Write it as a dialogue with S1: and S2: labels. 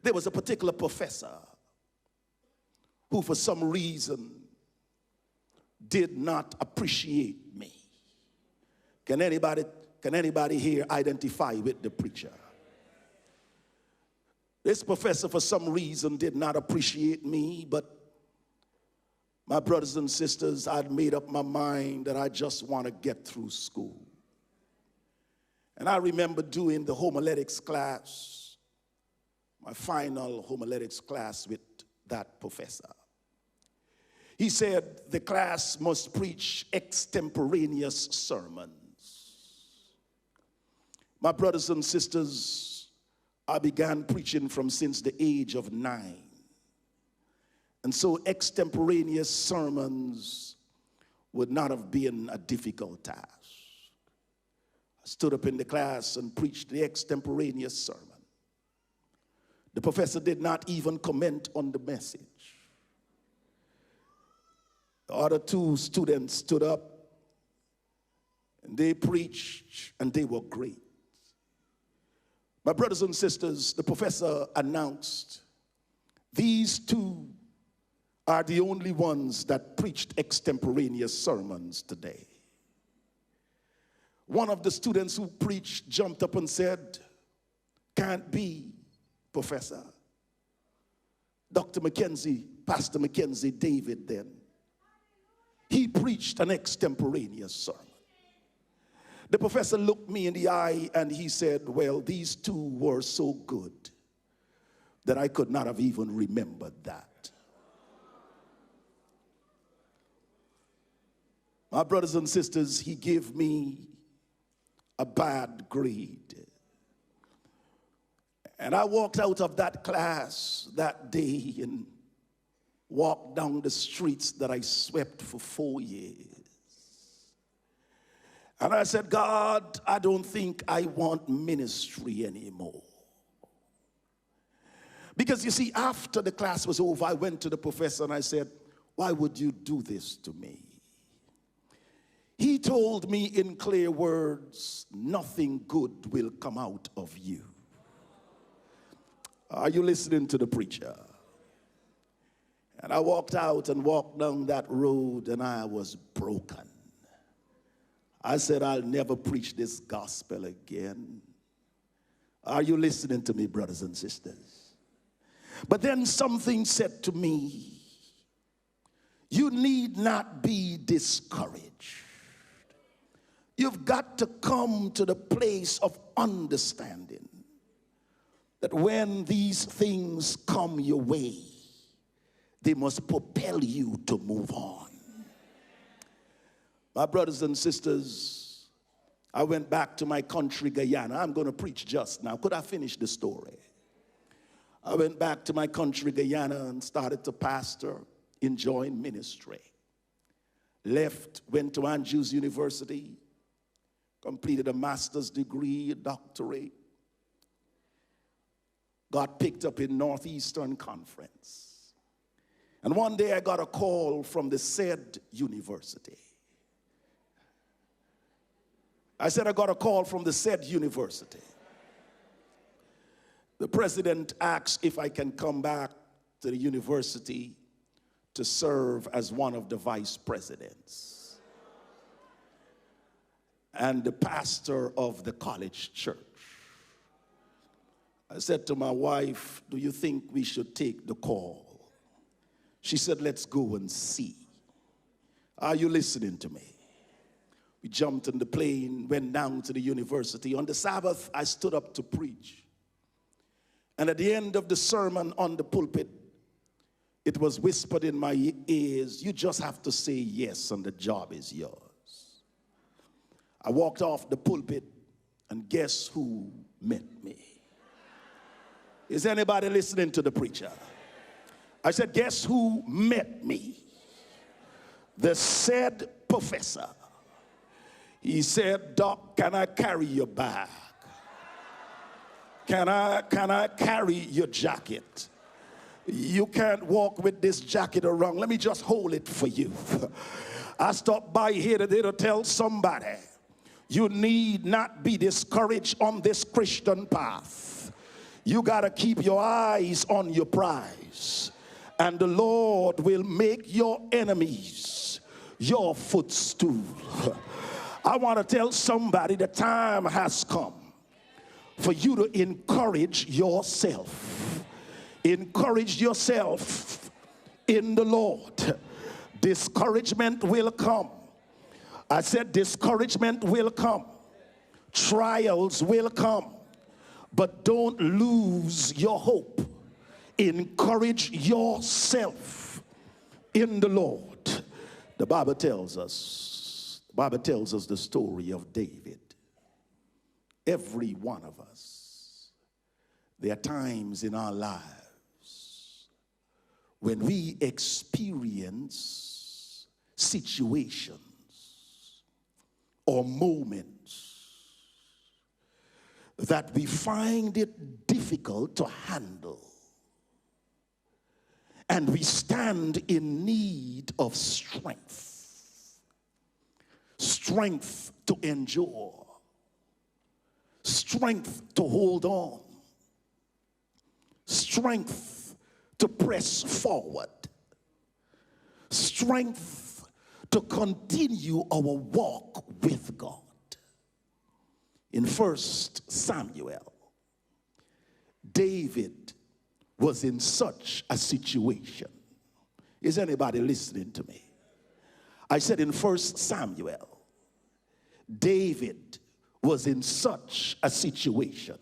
S1: There was a particular professor who for some reason did not appreciate me. Can anybody here identify with the preacher? This professor for some reason did not appreciate me, but my brothers and sisters, I'd made up my mind that I just want to get through school. And I remember doing the homiletics class, my final homiletics class with that professor. He said the class must preach extemporaneous sermons. My brothers and sisters, I began preaching from since the age of 9. And so extemporaneous sermons would not have been a difficult task. I stood up in the class and preached the extemporaneous sermon. The professor did not even comment on the message. The other 2 students stood up and they preached and they were great. My brothers and sisters, the professor announced, these 2 are the only ones that preached extemporaneous sermons today. One of the students who preached jumped up and said, can't be, Professor. Dr. McKenzie, Pastor McKenzie David then, he preached an extemporaneous sermon. The professor looked me in the eye and he said, well, these 2 were so good that I could not have even remembered that. My brothers and sisters, he gave me a bad grade. And I walked out of that class that day and walked down the streets that I swept for 4 years. And I said, God, I don't think I want ministry anymore. Because you see, after the class was over, I went to the professor and I said, why would you do this to me? He told me in clear words, nothing good will come out of you. Are you listening to the preacher? And I walked out and walked down that road and I was broken. I said, I'll never preach this gospel again. Are you listening to me, brothers and sisters? But then something said to me, you need not be discouraged. You've got to come to the place of understanding that when these things come your way, they must propel you to move on. My brothers and sisters, I went back to my country, Guyana. I'm going to preach just now. Could I finish the story? I went back to my country, Guyana, and started to pastor, enjoying ministry. Left, went to Andrews University, completed a master's degree, a doctorate. Got picked up in Northeastern Conference. And one day I got a call from the said university. I said I got a call from the said university. The president asked if I can come back to the university to serve as one of the vice presidents and the pastor of the college church. I said to my wife, do you think we should take the call? She said, let's go and see. Are you listening to me? We jumped in the plane, went down to the university. On the Sabbath, I stood up to preach. And at the end of the sermon on the pulpit, it was whispered in my ears, you just have to say yes and the job is yours. I walked off the pulpit and guess who met me? Is anybody listening to the preacher? I said, guess who met me? The said professor. He said, Doc, can I carry your bag? Can I carry your jacket? You can't walk with this jacket around. Let me just hold it for you. I stopped by here today to tell somebody, you need not be discouraged on this Christian path. You got to keep your eyes on your prize, and the Lord will make your enemies your footstool. I want to tell somebody the time has come for you to encourage yourself. Encourage yourself in the Lord. Discouragement will come. I said discouragement will come. Trials will come. But don't lose your hope. Encourage yourself in the Lord. The Bible tells us the story of David. Every one of us, there are times in our lives when we experience situations or moments that we find it difficult to handle, and we stand in need of strength. Strength to endure. Strength to hold on. Strength to press forward. Strength to continue our walk with God. In 1 Samuel, David was in such a situation. Is anybody listening to me? I said in 1 Samuel, David was in such a situation